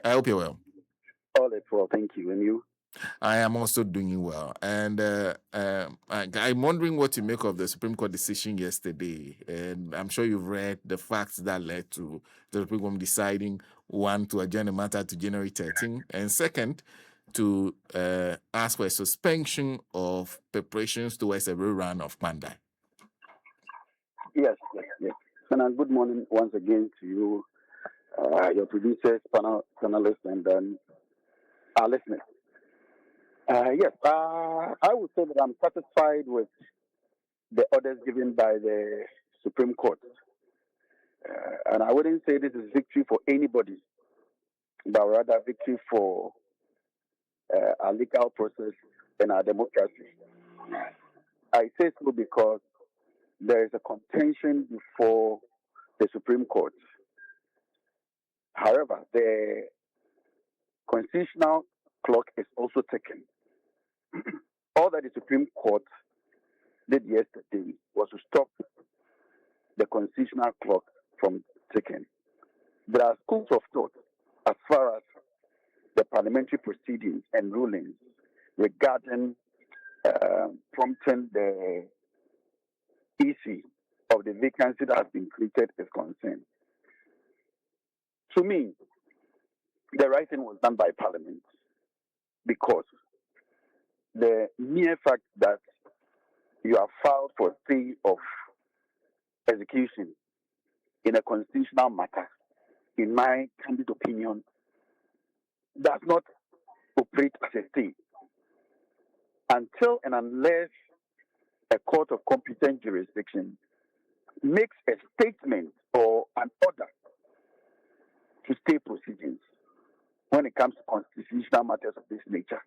I hope you're well. All is well, thank you. And you? I am also doing well. And I'm wondering what you make of the Supreme Court decision yesterday. And I'm sure you've read the facts that led to the Supreme Court deciding, one, to adjourn the matter to January 13, and second, to ask for a suspension of preparations towards a rerun of Pandai. Yes. And good morning once again to you, your producers, panelists, and our listeners. I would say that I'm satisfied with the orders given by the Supreme Court. And I wouldn't say this is victory for anybody, but rather victory for our legal process and our democracy. I say so because there is a contention before the Supreme Court. However, the constitutional clock is also ticking. All that the Supreme Court did yesterday was to stop the constitutional clock from ticking. There are schools of thought as far as the parliamentary proceedings and rulings regarding prompting the EC of the vacancy that has been created is concerned. To me, the right thing was done by Parliament because the mere fact that you have filed for stay of execution in a constitutional matter, in my candid opinion, does not operate as a stay until and unless a court of competent jurisdiction makes a statement or an order to stay proceedings when it comes to constitutional matters of this nature.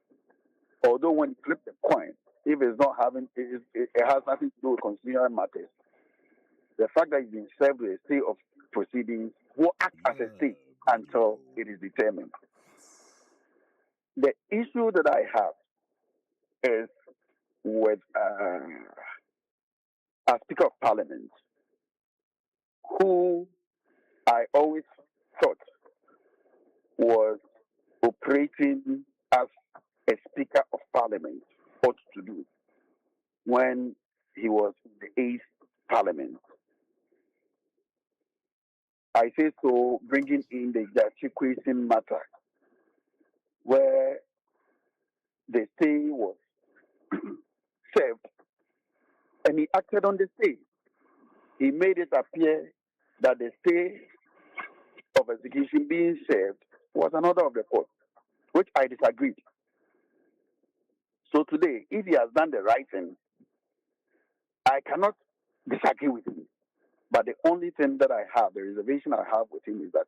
Although when you flip the coin, if it's not having, it has nothing to do with constitutional matters. The fact that you've been served with a stay of proceedings will act as a stay until it is determined. The issue that I have is with a Speaker of Parliament who I always thought was operating as a Speaker of Parliament ought to do when he was in the eighth Parliament. I say so, bringing in the Jachikwesen matter, where the stay was served and he acted on the stay. He made it appear that the stay of execution being served was an order of the court, which I disagreed. So today, if he has done the right thing, I cannot disagree with him. But the only thing that I have, the reservation I have with him is that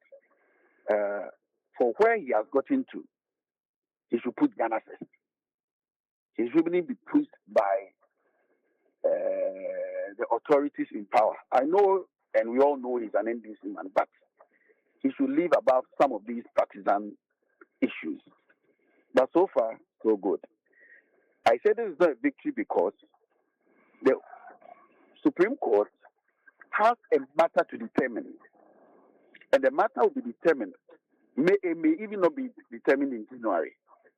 for where he has gotten to, he should put Ghana first. He shouldn't be pushed by the authorities in power. I know, and we all know he's an NDC man, but he should leave above some of these partisan issues. But so far, so good. I say this is not a victory because the Supreme Court has a matter to determine, and the matter will be determined. It may even not be determined in January,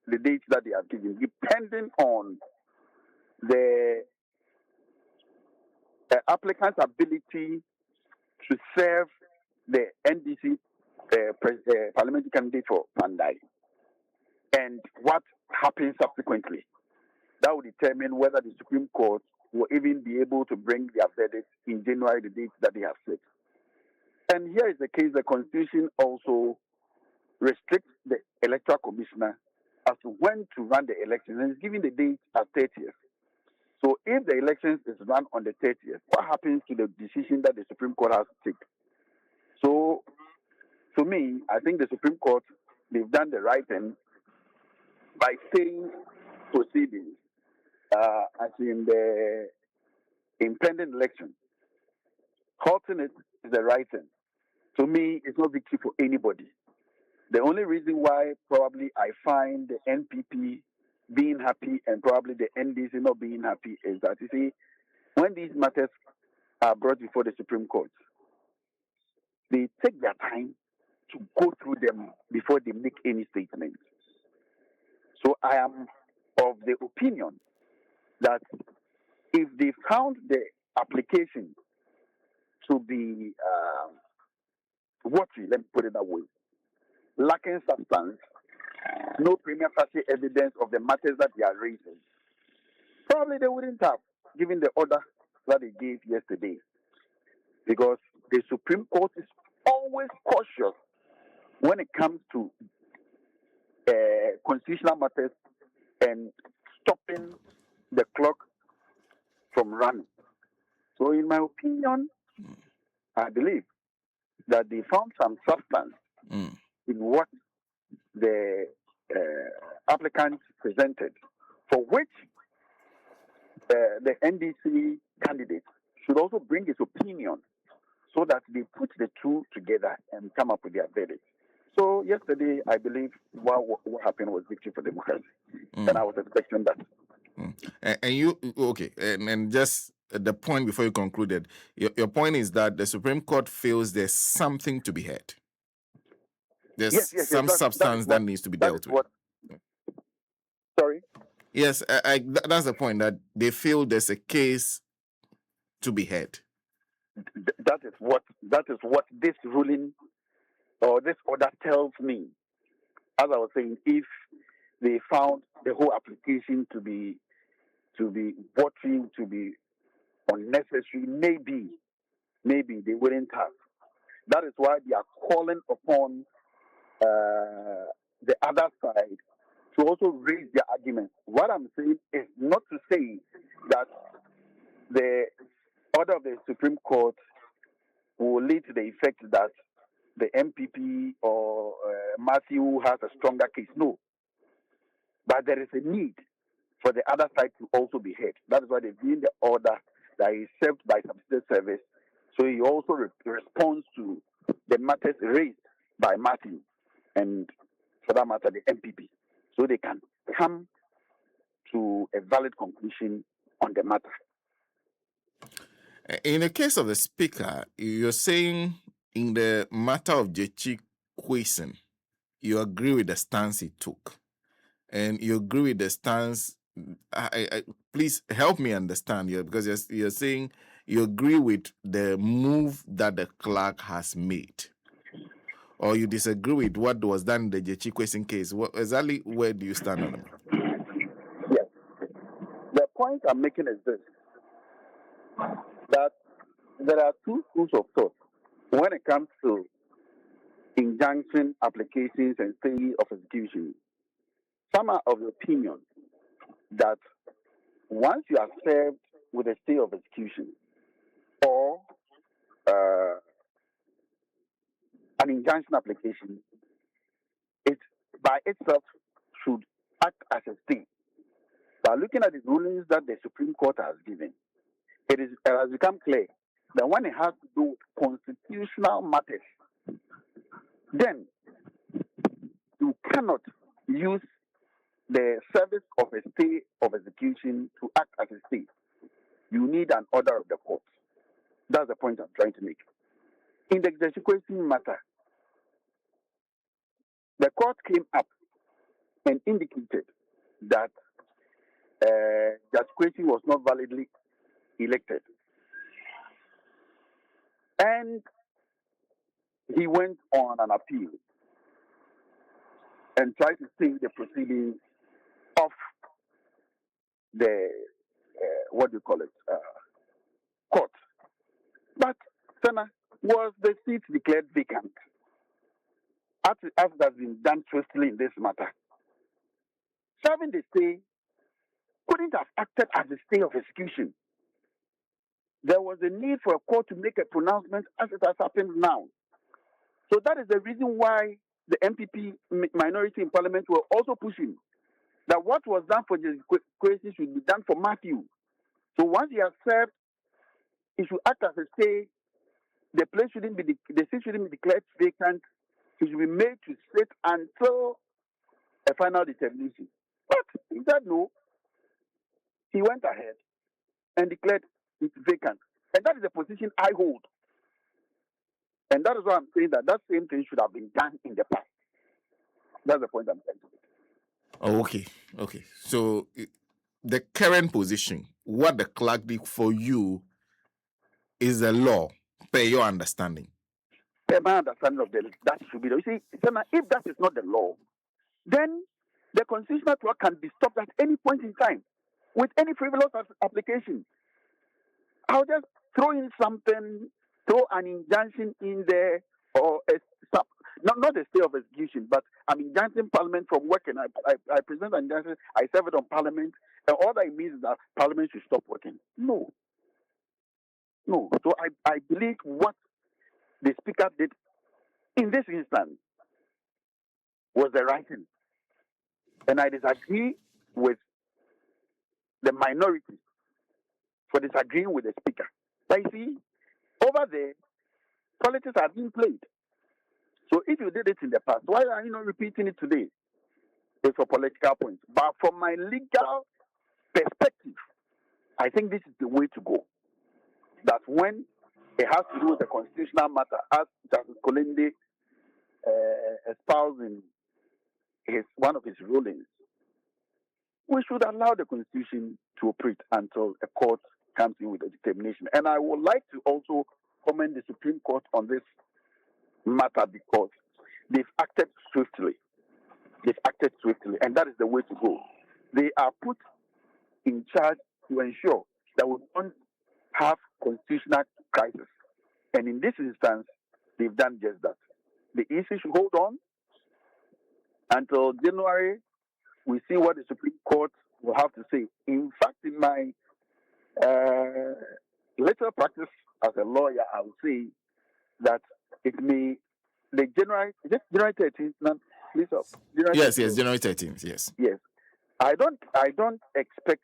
the date that they have given, depending on the applicant's ability to serve the NDC parliamentary candidate for Pandai and what happens subsequently. That will determine whether the Supreme Court will even be able to bring their verdict in January, the date that they have set. And here is the case: the Constitution also restricts the Electoral Commissioner as to when to run the elections, and it's giving the date as 30th. So if the elections is run on the 30th, what happens to the decision that the Supreme Court has to take? So, to me, I think the Supreme Court, they've done the right thing by staying proceedings as in the impending election. Halting it is the right thing. To me, it's not victory for anybody. The only reason why probably I find the NPP being happy and probably the NDC not being happy is that, you see, when these matters are brought before the Supreme Court, they take their time to go through them before they make any statement. So I am of the opinion that if they found the application to be watery, let me put it that way, lacking substance, no prima facie evidence of the matters that they are raising, probably they wouldn't have given the order that they gave yesterday. Because the Supreme Court is always cautious when it comes to constitutional matters and stopping the clock from running. So, in my opinion, I believe that they found some substance in what the applicant presented, for which the NDC candidate should also bring his opinion so that they put the two together and come up with their verdict. So yesterday, I believe what happened was victory for democracy, and I was expecting that. And you, okay, and just the point before you concluded, your point is that the Supreme Court feels there's something to be heard. There's some substance that needs to be dealt with. Sorry? Yes, that's the point, that they feel there's a case to be heard. That is what this ruling or this order tells me. As I was saying, if they found the whole application to be watering, to be unnecessary, maybe they wouldn't have. That is why they are calling upon the other side to also raise their arguments. What I'm saying is not to say that the order of the Supreme Court will lead to the effect that the MPP or Matthew has a stronger case. No. But there is a need for the other side to also be heard. That is why they've given the order that is served by subsidiary service. So he also responds to the matters raised by Matthew and, for that matter, the MPP. So they can come to a valid conclusion on the matter. In the case of the Speaker, you're saying in the matter of Jechi Kwasi, you agree with the stance he took. And you agree with the stance. Please help me understand here, because you're saying you agree with the move that the clerk has made, or you disagree with what was done in the Jechi Kwasi case. Exactly where do you stand on it? Yes. The point I'm making is this, that there are two schools of thought when it comes to injunction applications and stay of execution. Some are of the opinion that once you are served with a stay of execution or an injunction application, it by itself should act as a stay. But looking at the rulings that the Supreme Court has given, it has become clear that when it has to do with constitutional matters, then you cannot use the service of a stay of execution to act as a stay. You need an order of the court. That's the point I'm trying to make. In the execution matter, the court came up and indicated that Judge Kwasi was not validly elected. And he went on an appeal and tried to stay the proceedings of the, court. But, Sana, was the seat declared vacant? As has been done twistily in this matter. Serving the stay couldn't have acted as a stay of execution. There was a need for a court to make a pronouncement as it has happened now. So that is the reason why the MPP minority in parliament were also pushing that what was done for the Kwasi should be done for Matthew. So once he has served, he should act as a stay. The seat shouldn't be declared vacant. He should be made to sit until a final determination. But he said no. He went ahead and declared it vacant. And that is the position I hold. And that is why I'm saying that same thing should have been done in the past. That's the point I'm trying to make. Oh, okay. So the current position, what the clerk did for you, is the law, per your understanding. Per my understanding of that should be. You see, if that is not the law, then the constitutional clock can be stopped at any point in time with any frivolous application. I'll just throw in something, throw an injunction in there, or not a stay of execution, but I'm injuncting Parliament from working. I present an injunction, I serve it on Parliament, and all that means is that Parliament should stop working. No. So I believe what the Speaker did in this instance was the right thing. And I disagree with the minority for disagreeing with the Speaker. But you see, over there, politics are being played. So if you did it in the past, why are you not repeating it today? It's for political points. But from my legal perspective, I think this is the way to go. That when it has to do with the constitutional matter, as Justice Kolende espoused in one of his rulings, we should allow the Constitution to operate until a court comes in with a determination. And I would like to also commend the Supreme Court on this matter because they've acted swiftly. And that is the way to go. They are put in charge to ensure that we don't have constitutional crisis. And in this instance, they've done just that. The issue should hold on until January. We see what the Supreme Court will have to say. In fact, in my little practice as a lawyer, I would say that it may January 13th. Please, January Yes, 13th. January 13th. Yes. Yes. I don't expect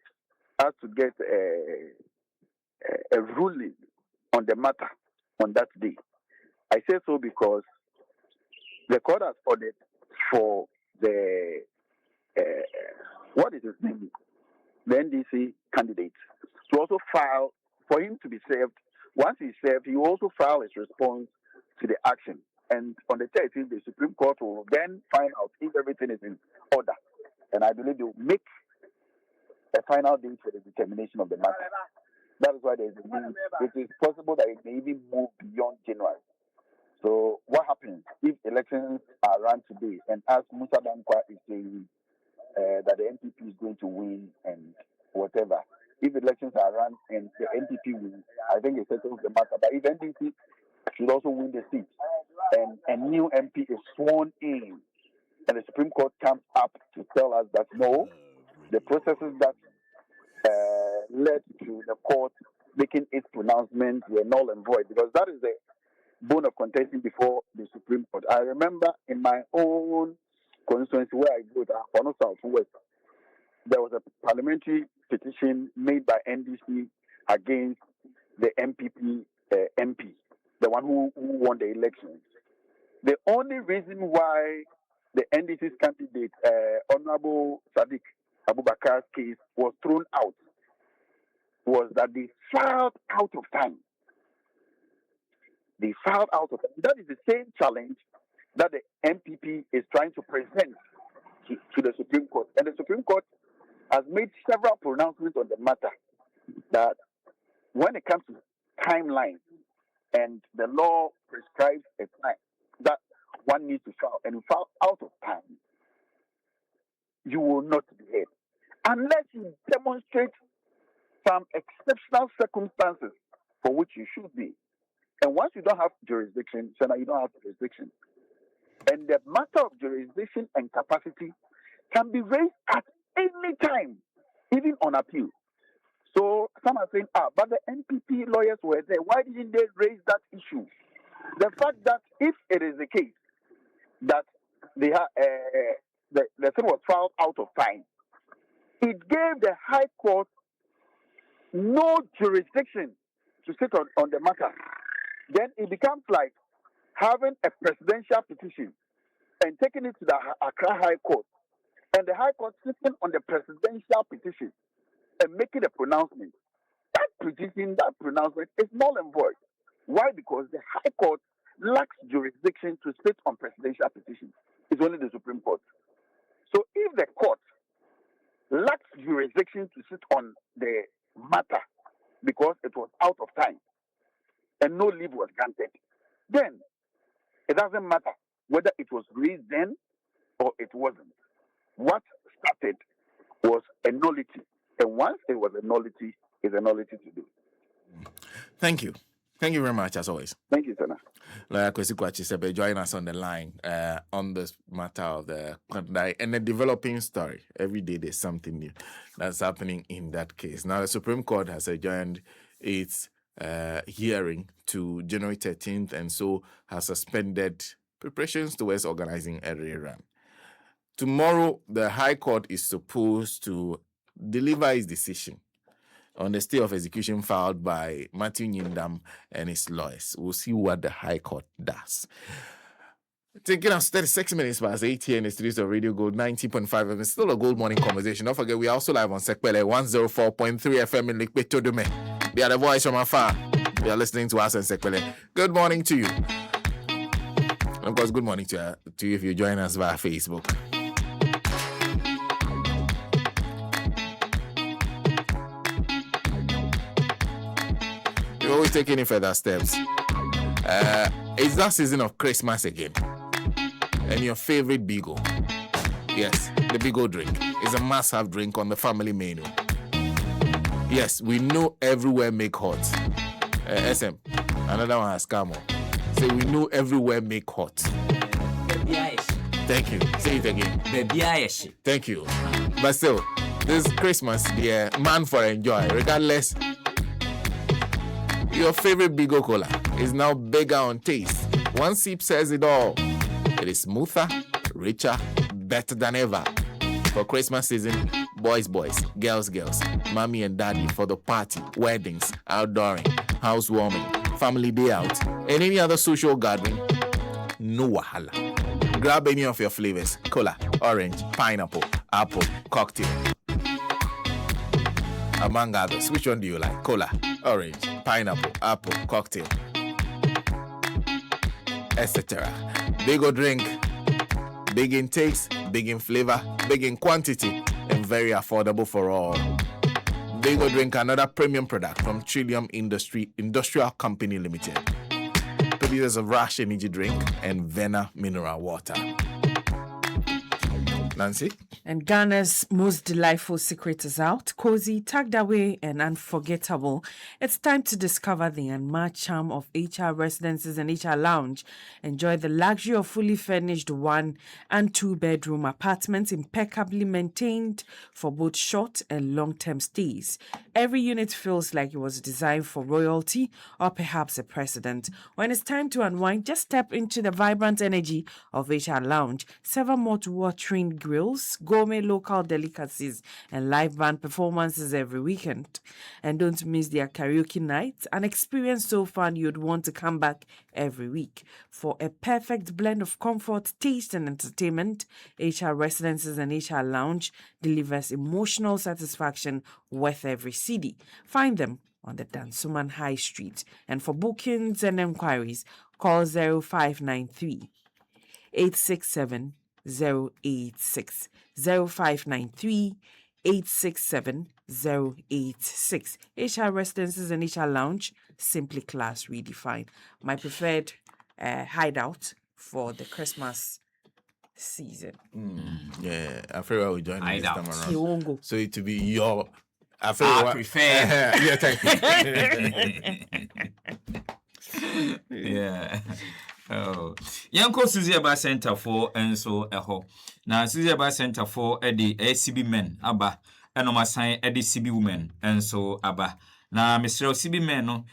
us to get a ruling on the matter on that day. I say so because the court has ordered for the what is his name, the NDC candidate, to also file for him to be served. Once he's served, he will also file his response to the action. And on the 13th, the Supreme Court will then find out if everything is in order. And I believe they will make a final date for the determination of the matter. That is why there is a need. It is possible that it may even move beyond January. So what happens if elections are run today and as Musa Dankwa is saying that the NPP is going to win and whatever? If elections are run and the NPP wins, I think it settles the matter. But if NPP should also win the seat and a new MP is sworn in and the Supreme Court comes up to tell us that no, the processes that led to the court making its pronouncement were null and void, because that is the bone of contention before the Supreme Court. I remember in my own constituency where I go to Akono South West, there was a parliamentary petition made by NDC against the MPP MP, the one who won the elections. The only reason why the NDC's candidate, Honorable Sadiq Abubakar's case was thrown out was that they filed out of time. That is the same challenge that the MPP is trying to present to the Supreme Court. And the Supreme Court has made several pronouncements on the matter that when it comes to timeline and the law prescribes a time that one needs to file, and you file out of time, you will not be heard unless you demonstrate some exceptional circumstances for which you should be. And once you don't have jurisdiction, so now you don't have jurisdiction. And the matter of jurisdiction and capacity can be raised at any time, even on appeal. So some are saying, but the NPP lawyers were there. Why didn't they raise that issue? The fact that if it is the case that they the thing was filed out of time, it gave the High Court no jurisdiction to sit on the matter. Then it becomes like having a presidential petition and taking it to the Accra High Court, and the High Court sitting on the presidential petition and making a pronouncement. That pronouncement is null and void. Why? Because the High Court lacks jurisdiction to sit on presidential petitions. It's only the Supreme Court. So if the court lacks jurisdiction to sit on the matter because it was out of time and no leave was granted, then it doesn't matter whether it was raised then or it wasn't. What started was a nullity. And once it was a nullity, it's a nullity to do. Thank you. Thank you very much, as always. Thank you, Senator. Kwasi Serbeh, join us on the line on this matter of the Kondai and the developing story. Every day there's something new that's happening in that case. Now, the Supreme Court has adjourned its hearing to January 13th and so has suspended preparations towards organizing a rerun. Tomorrow, the High Court is supposed to deliver its decision on the stay of execution filed by Matthew Nyindam and his lawyers. We'll see what the High Court does. Taking us 36 minutes past 8 here in the studios of Radio Gold 90.5 FM. It's still a Gold Morning conversation. Don't forget, we are also live on Serbeh 104.3 FM in Likpeto Dume. We are the voice from afar. You are listening to us in Serbeh. Good morning to you. And of course, good morning to you if you join us via Facebook. Before we take any further steps, it's that season of Christmas again. And your favorite Bigo. Yes, the Bigo drink is a must-have drink on the family menu. Yes, we know everywhere make hot. SM, another one has come on. Say we know everywhere make hot. Thank you. Say it again. Thank you. But still, this Christmas, the man for enjoy, regardless. Your favorite Bigo Cola is now bigger on taste. One sip says it all. It is smoother, richer, better than ever. For Christmas season, boys, girls, mommy and daddy for the party, weddings, outdooring, housewarming, family day out, and any other social gathering, no wahala. Grab any of your flavors: cola, orange, pineapple, apple, cocktail. Among others, which one do you like? Cola, orange, pineapple, apple, cocktail, etc. Bigo drink, big in taste, big in flavor, big in quantity, and very affordable for all. Bigo drink, another premium product from Trillium Industrial Company Limited. Producers of Rush Energy Drink and Vena Mineral Water. Nancy? And Ghana's most delightful secret is out. Cozy, tucked away, and unforgettable. It's time to discover the unmatched charm of HR Residences and HR Lounge. Enjoy the luxury of fully furnished 1 and 2 bedroom apartments, impeccably maintained for both short and long-term stays. Every unit feels like it was designed for royalty or perhaps a president. When it's time to unwind, just step into the vibrant energy of HR Lounge. 7 mouth-watering grills, gourmet local delicacies, and live band performances every weekend. And don't miss their karaoke nights, an experience so fun you'd want to come back every week. For a perfect blend of comfort, taste, and entertainment, HR Residences and HR Lounge delivers emotional satisfaction worth every cedi. Find them on the Dansuman High Street. And for bookings and enquiries, call 0593 867 086 0593 867 086. HR Residences and HR Lounge, simply class redefined. My preferred hideout for the Christmas season. Yeah, I feel I will join you this time around. He won't go. So it to be your. I prefer. Yeah, thank you. Yeah. Oh. Yanko Susie Aba Center for and so eho. Now Susie Aba Center for the CB men aba and on my sign the CB women and so aba. Now Mr. CB men no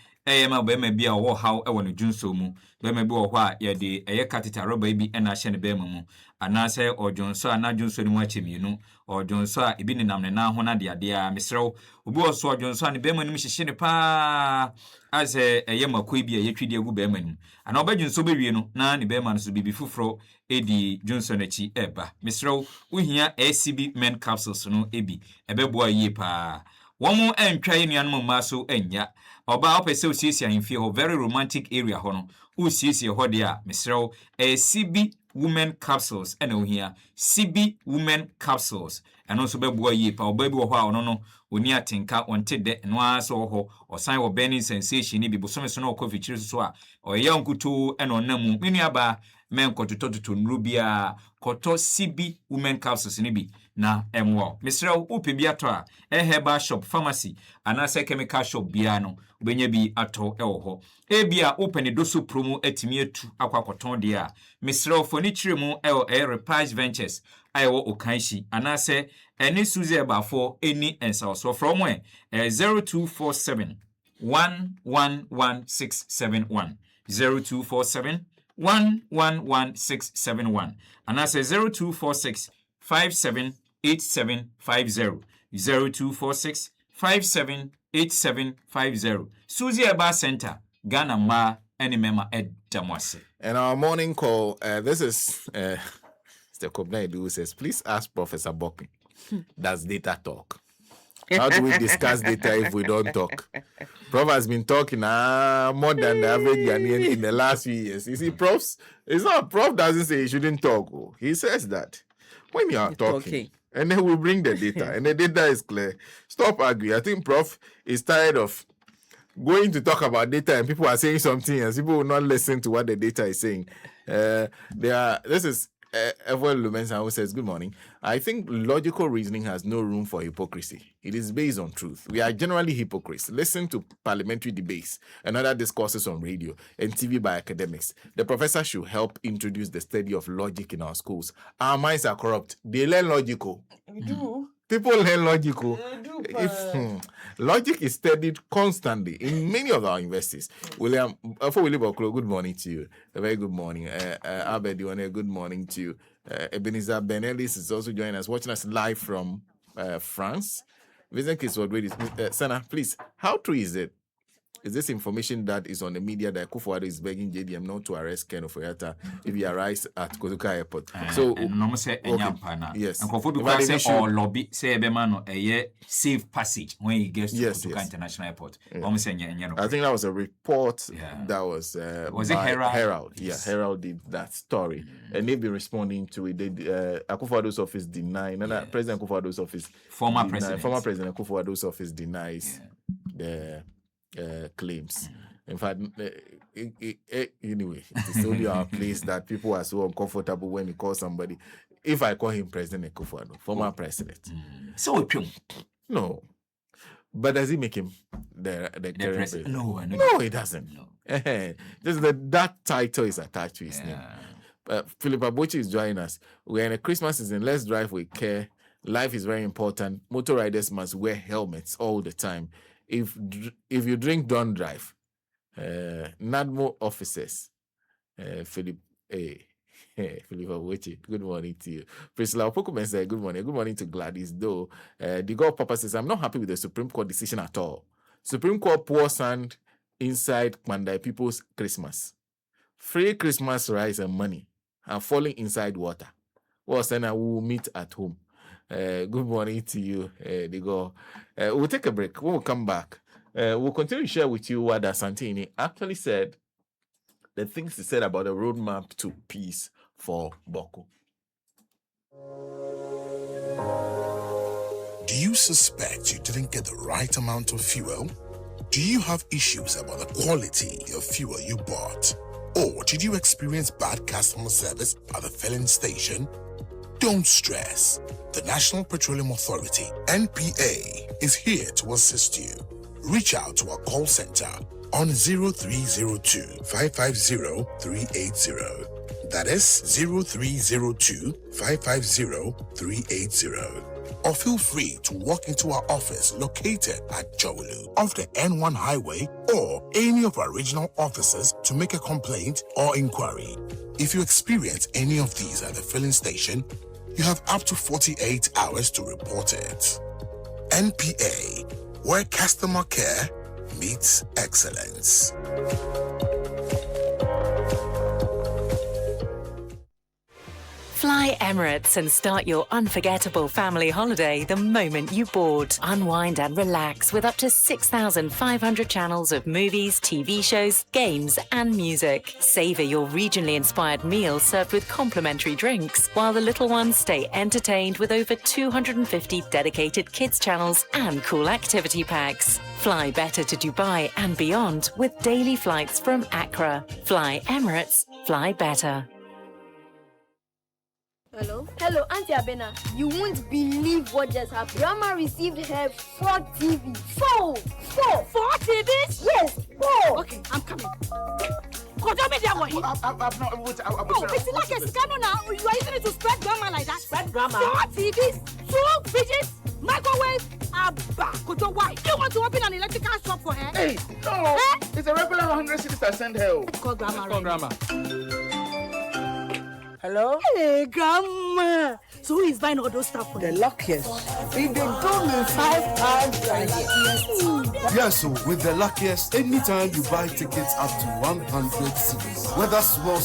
ma be me bia wo how e wonu dwunso mu be me bi wo hwa ye de eye catheter rubber bi na hye ne be mu anase odwonso ana dwunso ni mu achemienu odwonso a ebi ne nam ne na ho na de ade a mesrew obi wo so odwonso ne be mu hyehye ne pa ase eye makoi bi ye twidi agu be mu ana obadwunso be wie no na ne be ma no so bibi fufuro edi dwunso na chi eba mesrew uhia ACB men capsules no ebi ebebo ayi pa womo entwa enuanom ma so enya oba opese osiesia himfie ho very romantic area ho no usiesie hɔ de a mesrɛw CB women capsules ɛna ohia CB women capsules ɛno nso bɛboa yie pa ɔba bi wɔ hɔ a ɔno no oni atenka ɔnte de no ara so wɔ hɔ ɔsan wɔ burning sensation ni bi bosome so na ɔkɔ fikyiri so a ɔyɛ nkuto ɛna ɔnamu menu aba men kɔtotɔ nnuro bia kɔtɔ CB women capsules ni bi na ɛmwo mesrɛw wopɛ bi atɔ a herbal shop pharmacy anase chemical shop bia no wobɛnya bi atɔ ɛwɔ hɔ ebia open ne doso promo atimi atu akɔkɔtɔn de a mesrɛw foni kyire mu ɛwɔ Repage Ventures ayɛwɔ Okanshi anase ɛne Suzy Ebafo ɛni ɛnsaw from where 0247 111671 0247 111671 anase 0246 578750 0246 578750 Suzy Eba Center Ghana Ma any mema edamwase. And our morning call, this is Mr. Kobnaidu says, please ask Professor Bokin, does data talk? How do we discuss data if we don't talk? Prof has been talking more than the average Ghanaian in the last few years. You see, Prof doesn't say he shouldn't talk. He says that when you are talking, and then we bring the data, and the data is clear. Stop arguing. I think Prof is tired of going to talk about data and people are saying something and people will not listen to what the data is saying. This is Evel Lumensa who says, good morning. I think logical reasoning has no room for hypocrisy. It is based on truth. We are generally hypocrites. Listen to parliamentary debates and other discourses on radio and TV by academics. The professor should help introduce the study of logic in our schools. Our minds are corrupt. They learn logical. We do. People learn logical. Logic is studied constantly in many of our universities. William Bokro, good morning to you. A very good morning. Abed Diwane, good morning to you. Ebenezer Benelis is also joining us, watching us live from France. Vincent Kisword, Sana, please, how true is it? Is this information that is on the media that Akufo-Addo is begging JDM not to arrest Ken Ofori-Atta if he arrives at Kotoka Airport? So, no say yes. And Kofodu say or lobby say no a safe passage when he gets to Kotoka International Airport. I think that was a report that was it Herald? Yeah, Herald did that story, and they've been responding to it. Akufo-Addo's office denied, and President Akufo-Addo's office, former President Akufo-Addo's office denies the claims. In fact, anyway, it's only our place that people are so uncomfortable when you call somebody. If I call him President Akufo-Addo, former president, so no. But does he make him the current president? No, it doesn't. No. That title is attached to his name. Philip Abochi is joining us. We're in a Christmas season. Let's drive with care. Life is very important. Motor riders must wear helmets all the time. If you drink, don't drive. NADMO officers. Philip Abochi, good morning to you. Priscilla Opokumen said, good morning. Good morning to Gladys. Though the God Papa says, I'm not happy with the Supreme Court decision at all. Supreme Court pours sand inside Mandai people's Christmas. Free Christmas rice and money are falling inside water. Well, then I will meet at home. Good morning to you, Digo. We'll take a break. When we come back, we'll continue to share with you what Asantini actually said, the things he said about the roadmap to peace for Boko. Do you suspect you didn't get the right amount of fuel? Do you have issues about the quality of fuel you bought? Or did you experience bad customer service at the filling station? Don't stress. The National Petroleum Authority, NPA, is here to assist you. Reach out to our call center on 0302 550 380. That is 0302 550 380. Or feel free to walk into our office located at Jowlu off the N1 highway or any of our regional offices to make a complaint or inquiry. If you experience any of these at the filling station, you have up to 48 hours to report it. NPA, where customer care meets excellence. Fly Emirates and start your unforgettable family holiday the moment you board. Unwind and relax with up to 6,500 channels of movies, TV shows, games, and music. Savor your regionally inspired meal served with complimentary drinks, while the little ones stay entertained with over 250 dedicated kids channels and cool activity packs. Fly better to Dubai and beyond with daily flights from Accra. Fly Emirates, fly better. Hello? Hello, Auntie Abena. You won't believe what just happened. Grandma received her 4 TV. 4 TVs? Yes, 4. Okay, I'm coming. I'm not able to. It's like a scandal now. You are using it to spread drama like that. Spread drama? 4 TVs, 2 fridges, microwave, Abba. Why? You want to open an electrical shop for her? Hey, no. It's a regular 100 cities I send her. Let's call Grandma. Grandma. Hello? Hey, Grandma. So who is buying all those stuff for The you? luckiest. If they do me 5 times a year. Yes, so with the luckiest, anytime you buy tickets up to 100 cities, whether small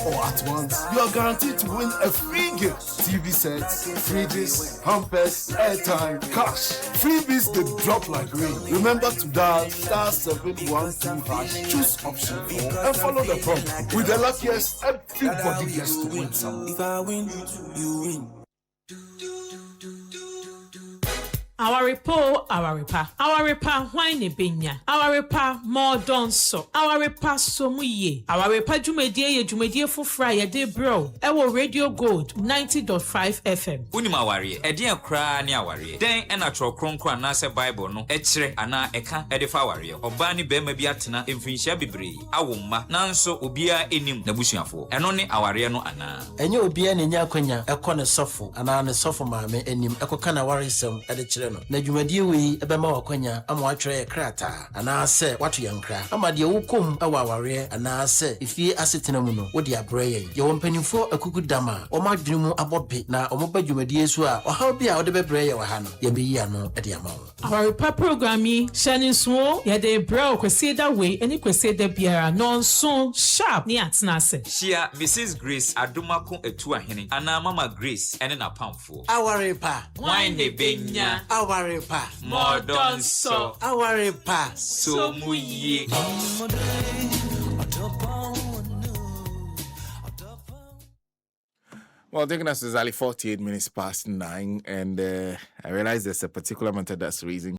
or at once, you are guaranteed to win a free gift. TV sets, fridges, hampers, airtime, cash. Freebies they drop like rain. Remember to dial *712#, choose option 4 and follow the prompt. With the luckiest, everybody gets to win something. If I win, you win. Our repa, wine benya. Our repa, more donso. Our repa, somuye. Our repa, jumedie fufra de bro. Ewo Radio Gold, 90.5 FM. Unima wari, edian kra ni awari. Den ena tro kronkro na se Bible no, echire ana eka edifa wari. Oba ni bema bi atena emfinhia bebre. Awomma, nanso obia enim na busuafo. Eno ni awari no ana. Enye obia ne nya kwanya ekọ ne sofo ana ne sofo maame enim ekoka na warisem ede no na dwumadie wi ebema wakwanya ama watwere krata ana se watu yankra ama de wokom awaware ana se ifie asetena mu no wodi abreye ye wompanifo akukudama o madwumu abobe na o moba dwumadie so a ohaw bi a ode bebreye wa ha no ye beyi ano ede ama wo Our repa programmi shining so ye de bro kwesi da we eni kwesi da biara non so sharp ni atena se. Shia Mrs. Grace Adumako etu ahene ana Mama Grace ene na pamfo. awarepa Wine benya. awarepa Modern so. awarepa Somuye. Well, taking us exactly 48 minutes past 9, and I realize there's a particular matter that's raising